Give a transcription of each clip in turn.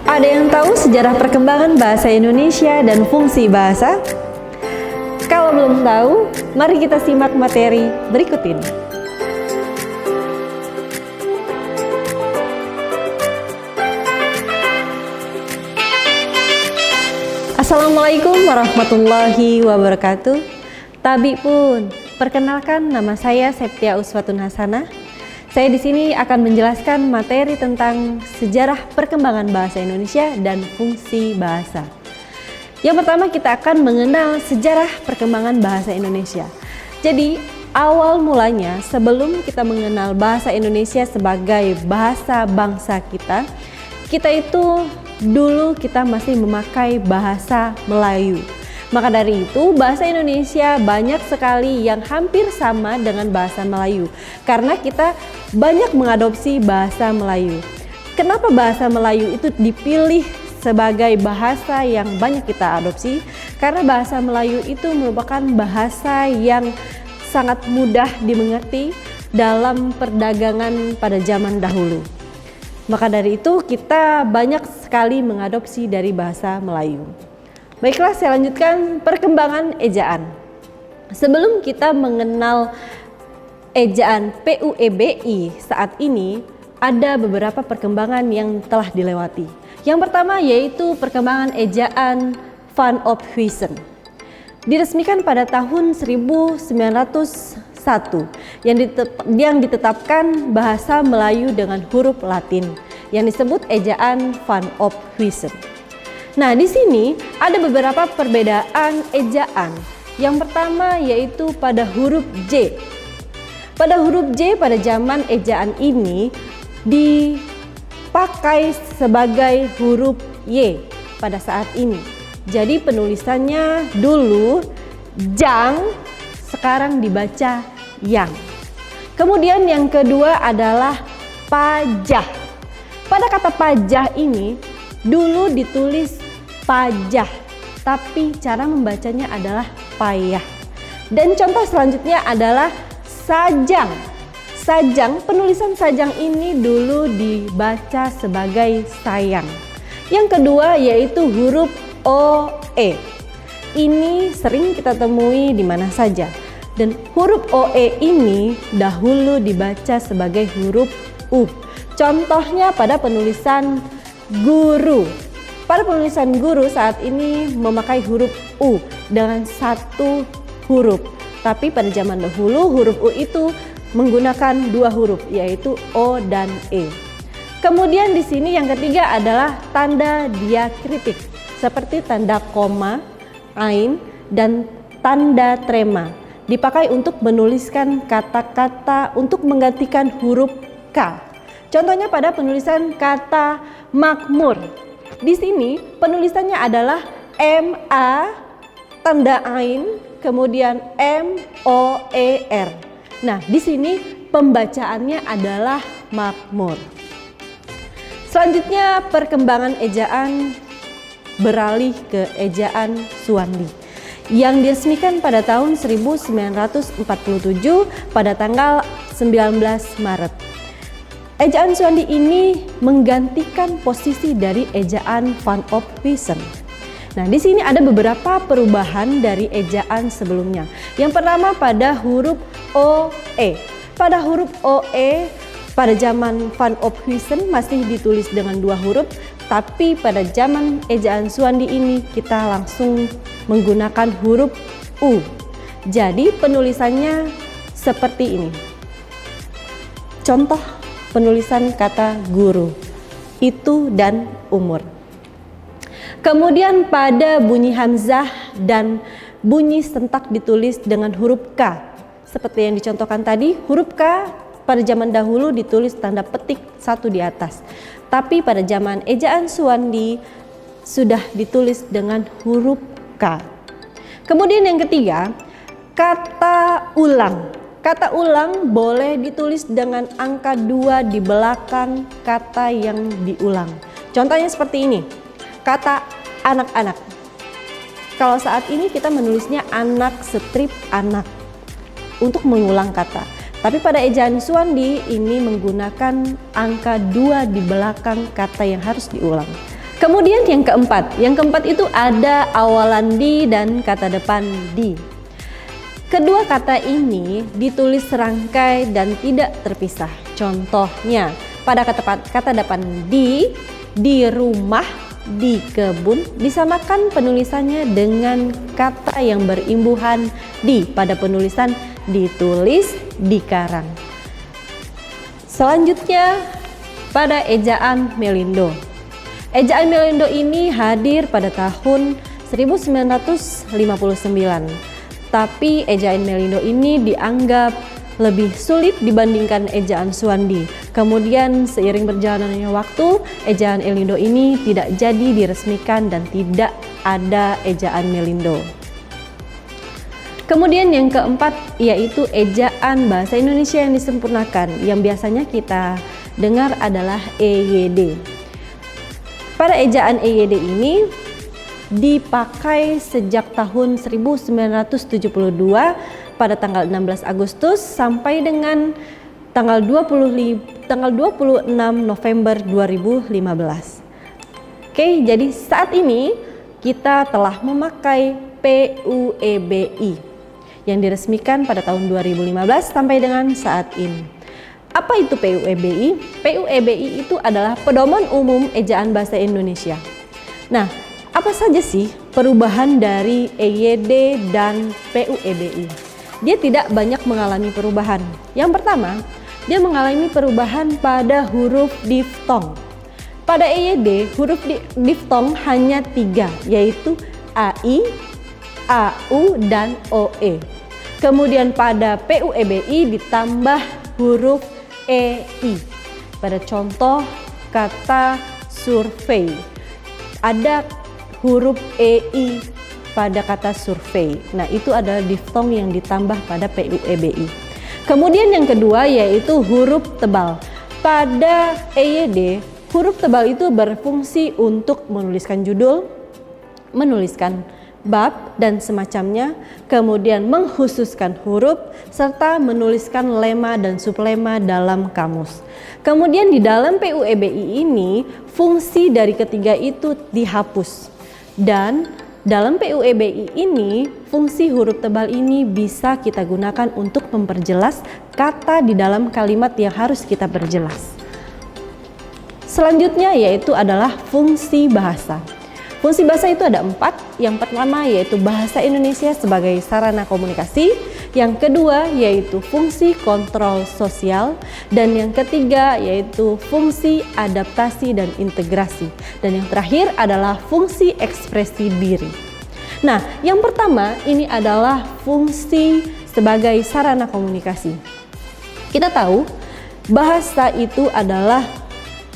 Ada yang tahu sejarah perkembangan bahasa Indonesia dan fungsi bahasa? Kalau belum tahu, mari kita simak materi berikut ini. Assalamualaikum warahmatullahi wabarakatuh. Tabi pun, perkenalkan nama saya Septia Uswatun Hasanah. Saya di sini akan menjelaskan materi tentang sejarah perkembangan bahasa Indonesia dan fungsi bahasa. Yang pertama kita akan mengenal sejarah perkembangan bahasa Indonesia. Jadi awal mulanya sebelum kita mengenal bahasa Indonesia sebagai bahasa bangsa kita itu dulu kita masih memakai bahasa Melayu. Maka dari itu bahasa Indonesia banyak sekali yang hampir sama dengan bahasa Melayu karena kita banyak mengadopsi bahasa Melayu. Kenapa bahasa Melayu itu dipilih sebagai bahasa yang banyak kita adopsi? Karena bahasa Melayu itu merupakan bahasa yang sangat mudah dimengerti dalam perdagangan pada zaman dahulu. Maka dari itu kita banyak sekali mengadopsi dari bahasa Melayu. Baiklah, saya lanjutkan perkembangan ejaan. Sebelum kita mengenal ejaan PUEBI saat ini, ada beberapa perkembangan yang telah dilewati. Yang pertama yaitu perkembangan ejaan Van Ophuijsen. Diresmikan pada tahun 1901 yang ditetapkan bahasa Melayu dengan huruf Latin yang disebut ejaan Van Ophuijsen. Nah, di sini ada beberapa perbedaan ejaan. Yang pertama yaitu pada huruf J. Pada huruf J pada zaman ejaan ini dipakai sebagai huruf Y pada saat ini. Jadi penulisannya dulu jang, sekarang dibaca yang. Kemudian yang kedua adalah pajah. Pada kata pajah ini dulu ditulis pajah, tapi cara membacanya adalah payah. Dan contoh selanjutnya adalah sajang. Sajang, penulisan sajang ini dulu dibaca sebagai sayang. Yang kedua yaitu huruf OE. Ini sering kita temui di mana saja. Dan huruf OE ini dahulu dibaca sebagai huruf U. Contohnya pada penulisan guru. Pada penulisan guru saat ini memakai huruf U dengan satu huruf. Tapi pada zaman dahulu huruf U itu menggunakan dua huruf yaitu O dan E. Kemudian di sini yang ketiga adalah tanda diakritik seperti tanda koma, ain, dan tanda trema. Dipakai untuk menuliskan kata-kata untuk menggantikan huruf K. Contohnya pada penulisan kata makmur. Di sini penulisannya adalah MA, tanda ain, kemudian MOER. Nah, di sini pembacaannya adalah makmur. Selanjutnya perkembangan ejaan beralih ke ejaan Suwandi yang diresmikan pada tahun 1947 pada tanggal 19 Maret. Ejaan Suwandi ini menggantikan posisi dari ejaan Van Ophuijsen. Nah, di sini ada beberapa perubahan dari ejaan sebelumnya. Yang pertama pada huruf OE. Pada huruf OE pada zaman Van Ophuijsen masih ditulis dengan dua huruf, tapi pada zaman ejaan Suwandi ini kita langsung menggunakan huruf U. Jadi penulisannya seperti ini. Contoh penulisan kata guru, itu dan umur. Kemudian pada bunyi hamzah dan bunyi sentak ditulis dengan huruf K. Seperti yang dicontohkan tadi, huruf K pada zaman dahulu ditulis tanda petik satu di atas. Tapi pada zaman ejaan Suwandi sudah ditulis dengan huruf K. Kemudian yang ketiga, kata ulang. Kata ulang boleh ditulis dengan angka 2 di belakang kata yang diulang. Contohnya seperti ini, kata anak-anak. Kalau saat ini kita menulisnya anak strip anak untuk mengulang kata. Tapi pada ejaan Suwandi ini menggunakan angka 2 di belakang kata yang harus diulang. Kemudian yang keempat itu ada awalan di dan kata depan di. Kedua kata ini ditulis serangkai dan tidak terpisah. Contohnya, pada kata depan di rumah, di kebun, disamakan penulisannya dengan kata yang berimbuhan di pada penulisan ditulis di karang. Selanjutnya, pada ejaan Melindo. Ejaan Melindo ini hadir pada tahun 1959. Tapi ejaan Melindo ini dianggap lebih sulit dibandingkan ejaan Suwandi. Kemudian seiring berjalannya waktu, ejaan Melindo ini tidak jadi diresmikan dan tidak ada ejaan Melindo. Kemudian yang keempat yaitu ejaan bahasa Indonesia yang disempurnakan, yang biasanya kita dengar adalah EYD. Pada ejaan EYD ini dipakai sejak tahun 1972 pada tanggal 16 Agustus sampai dengan tanggal 26 November 2015. Oke, jadi saat ini kita telah memakai PUEBI yang diresmikan pada tahun 2015 sampai dengan saat ini. Apa itu PUEBI? PUEBI itu adalah Pedoman Umum Ejaan Bahasa Indonesia. Nah, apa saja sih perubahan dari EYD dan PUEBI? Dia tidak banyak mengalami perubahan. Yang pertama, dia mengalami perubahan pada huruf diftong. Pada EYD, huruf diftong hanya 3, yaitu AI, AU, dan OE. Kemudian pada PUEBI ditambah huruf EI. Pada contoh kata survei, ada huruf EI pada kata survei. Nah, itu adalah diftong yang ditambah pada PUEBI. Kemudian yang kedua yaitu huruf tebal. Pada EYD, huruf tebal itu berfungsi untuk menuliskan judul, menuliskan bab dan semacamnya, kemudian mengkhususkan huruf, serta menuliskan lema dan sublema dalam kamus. Kemudian di dalam PUEBI ini, fungsi dari ketiga itu dihapus. Dan dalam PUEBI ini, fungsi huruf tebal ini bisa kita gunakan untuk memperjelas kata di dalam kalimat yang harus kita perjelas. Selanjutnya yaitu adalah fungsi bahasa. Fungsi bahasa itu ada 4. Yang pertama yaitu bahasa Indonesia sebagai sarana komunikasi. Yang kedua yaitu fungsi kontrol sosial. Dan yang ketiga yaitu fungsi adaptasi dan integrasi. Dan yang terakhir adalah fungsi ekspresi diri. Nah, yang pertama ini adalah fungsi sebagai sarana komunikasi. Kita tahu bahasa itu adalah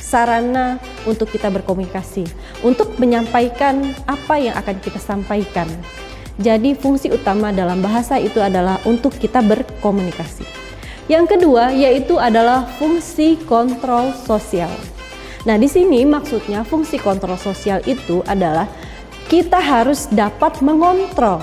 sarana untuk kita berkomunikasi, untuk menyampaikan apa yang akan kita sampaikan. Jadi fungsi utama dalam bahasa itu adalah untuk kita berkomunikasi. Yang kedua yaitu adalah fungsi kontrol sosial. Nah, di sini maksudnya fungsi kontrol sosial itu adalah kita harus dapat mengontrol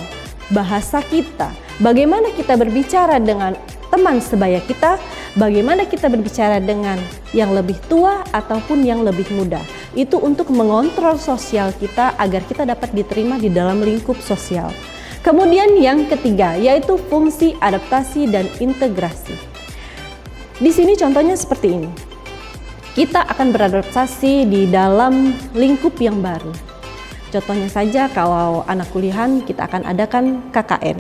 bahasa kita. Bagaimana kita berbicara dengan teman sebaya kita, bagaimana kita berbicara dengan yang lebih tua ataupun yang lebih muda. Itu untuk mengontrol sosial kita agar kita dapat diterima di dalam lingkup sosial. Kemudian yang ketiga yaitu fungsi adaptasi dan integrasi. Di sini contohnya seperti ini. Kita akan beradaptasi di dalam lingkup yang baru. Contohnya saja kalau anak kuliahan kita akan adakan KKN.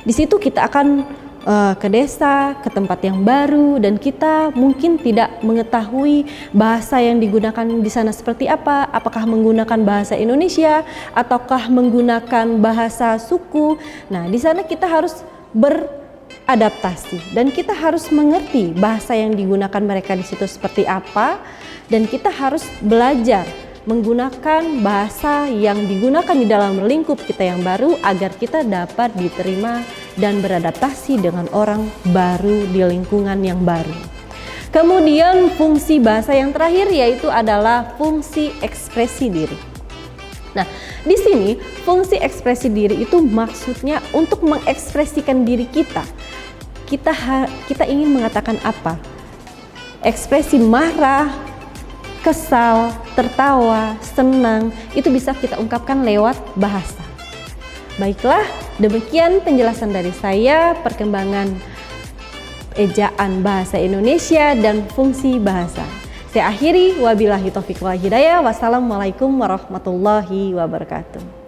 Di situ kita akan ke desa, ke tempat yang baru, dan kita mungkin tidak mengetahui bahasa yang digunakan di sana seperti apa, apakah menggunakan bahasa Indonesia ataukah menggunakan bahasa suku. Nah, di sana kita harus beradaptasi dan kita harus mengerti bahasa yang digunakan mereka di situ seperti apa, dan kita harus belajar menggunakan bahasa yang digunakan di dalam lingkup kita yang baru agar kita dapat diterima dan beradaptasi dengan orang baru di lingkungan yang baru. Kemudian fungsi bahasa yang terakhir yaitu adalah fungsi ekspresi diri. Nah, di sini fungsi ekspresi diri itu maksudnya untuk mengekspresikan diri kita. Kita ingin mengatakan apa? Ekspresi marah, kesal, tertawa, senang, itu bisa kita ungkapkan lewat bahasa. Baiklah, demikian penjelasan dari saya, perkembangan ejaan bahasa Indonesia dan fungsi bahasa. Saya akhiri, wabillahi taufiq wal hidayah. Wassalamualaikum warahmatullahi wabarakatuh.